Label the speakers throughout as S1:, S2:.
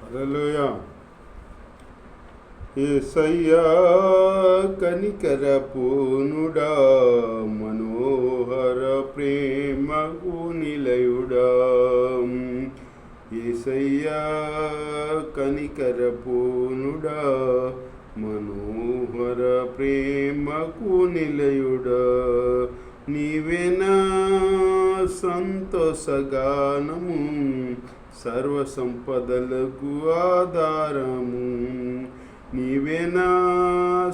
S1: హల్లెలూయా. యేసయ్యా కనికర పూర్ణుడా, మనోహర ప్రేమకు నిలయుడా. యేసయ్యా కనికర పూర్ణుడా, మనోహర ప్రేమకు నిలయుడా. నీవేనా సంతోషగానము, సర్వ సంపదలకు ఆధారము. నీవేనా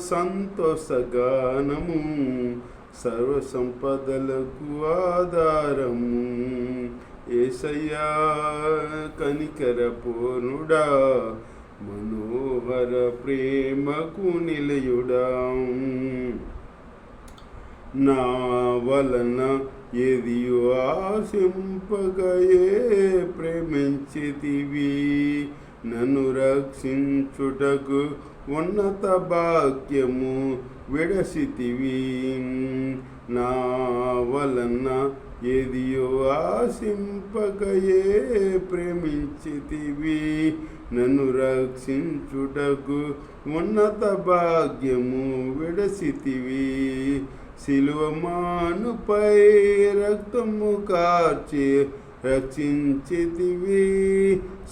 S1: సంతోషగానము, సర్వ సంపదలకు ఆధారము. యేసయ్యా కనికర పూర్ణుడా, మనోహర ప్రేమకు నిలయుడా. నా వలన ఏదియో ఆశింపగయే ప్రేమించితివి, నన్ను రక్షించుటకు ఉన్నత భాగ్యము విడసితివి. నా వలన ఏదియో ఆశింపగయే ప్రేమించితివి, నన్ను రక్షించుటకు ఉన్నత భాగ్యము విడసితివి. సిలువమానుపై రక్తము కార్చి రక్షించితివి,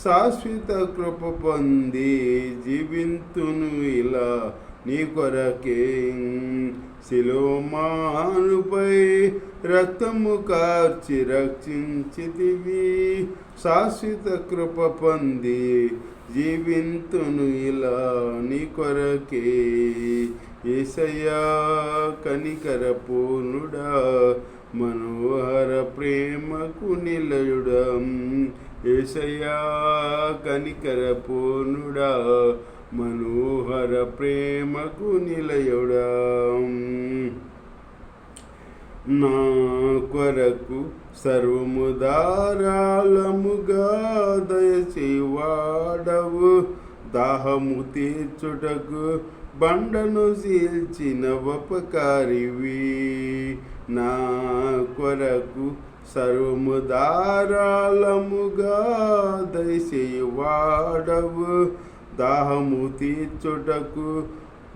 S1: శాశ్వత కృప పొంది జీవింతును ఇలా నీ కొరకే. సిలువమానుపై రక్తము కార్చి రక్షించితివి, శాశ్వత కృప పొంది జీవింతును ఇలా నీ కొరకే. యేసయ్యా కనికర పూర్ణుడా, మనోహర ప్రేమకు నిలయుడా. యేసయ్యా కనికర పూర్ణుడా, మనోహర ప్రేమకు నిలయుడా. నా కొరకు సర్వము ధారాళముగా దయచేవాడవు, దాహము తీర్చుటకు బండను చీల్చిన ఉపకారివి. నా కొరకు సర్వము ధారాళముగా దయచేవాడవు, దాహము తీర్చుటకు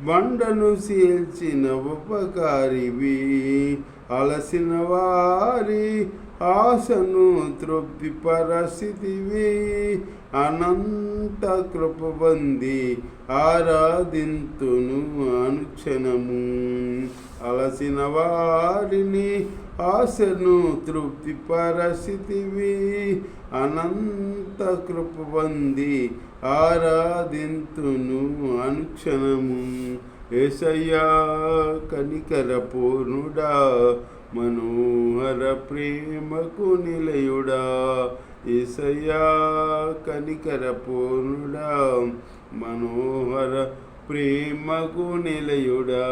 S1: బండను చీల్చిన ఉపకారివి. అలసిన వారి ఆశను తృప్తిపరచితివి, అనంత కృప పొంది ఆరాధింతును అనుక్షణము. అలసిన వారిని ఆశను తృప్తిపరచితివి, అనంత కృప పొంది ఆరాధింతును అనుక్షణము. యేసయ్యా కనికర పూర్ణుడా, మనోహర ప్రేమకు నిలయుడా. యేసయ్యా కనికర పూర్ణుడా, మనోహర ప్రేమకు నిలయుడా.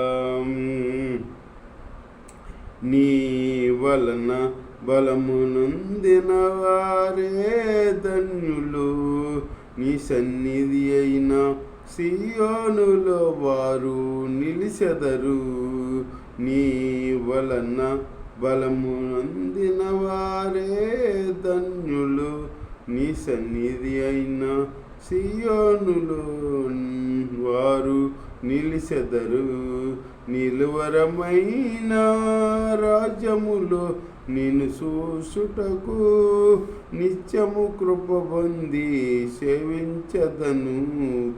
S1: నీ వలన బలము నొందిన వారే ధన్యులు, నీ సన్నిధి అయిన సియోనులో వారు నిలిచెదరు. నీ వలన బలము నొందిన వారే ధన్యులు, నీ సన్నిధి అయిన సియోనులో వారు నిలిచెదరు. నిలువరమైన రాజ్యములో నిన్ను చూసుటకు నిత్యము కృప పొంది సేవించదను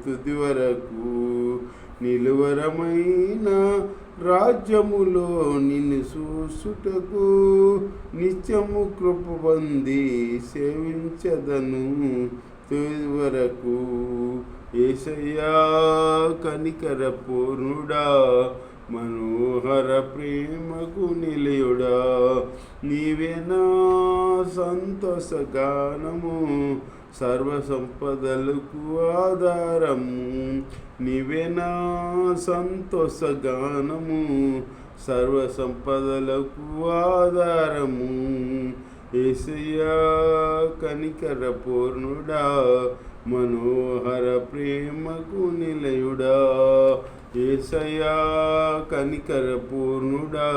S1: తుది వరకు. నిలువరమైన రాజ్యములో నిన్ను చూసుటకు నిత్యము కృప పొంది సేవించదను తుది వరకు. యేసయ్యా కనికర పూర్ణుడా, మనోహర ప్రేమకు నిలయుడా. నీవేనా సంతోషగానము, సర్వ సంపదలకు ఆధారము. నీవేనా సంతోషగానము, సర్వ సంపదలకు ఆధారము. యేసయ్యా కనికర పూర్ణుడా, మనోహర ప్రేమకు నిలయుడా. యేసయ్యా కనికర పూర్ణుడా,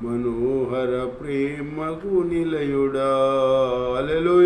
S1: మనోహర ప్రేమకు నిలయుడా. హల్లెలూయా.